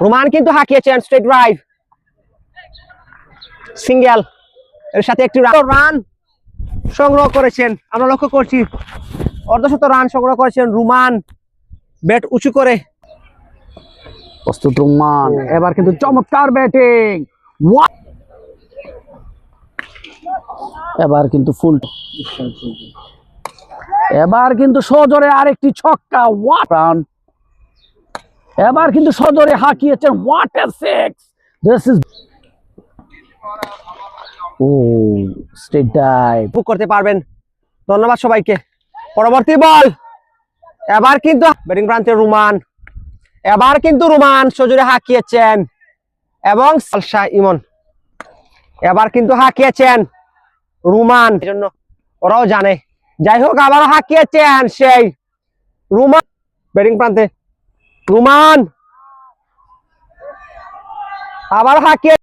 Roman কিন্তু হাঁকিয়েছেন straight drive, single, এর সাথে একটি রান সংগ্রহ করেছেন। আমরা লক্ষ্য করছি অর্ধশত রান সংগ্রহ করেছেন রোমান ব্যাট উঁচু করে। প্রস্তুত রোমান, এবার কিন্তু চমৎকার ব্যাটিং, এবার কিন্তু ফুল, এবার কিন্তু সজোরে আরেকটি ছক্কা, রান, এবার কিন্তু সজোরে হাঁকিয়েছেন, what a six, this is a straight drive, book করতে পারবেন। ধন্যবাদ সবাইকে। পরবর্তী বল, এবার কিন্তু ব্যাটিং প্রান্তে রোমান, এবার কিন্তু রোমান সজোরে হাঁকিয়েছেন এবং সালসা ইমন এবার কিন্তু হাঁকিয়েছেন রোমান, এজন্য ওরাও জানে। যাই হোক, আবারও হাঁকিয়েছেন সেই রোমান, ব্যাটিং প্রান্তে রোমান আবার হাঁকিয়ে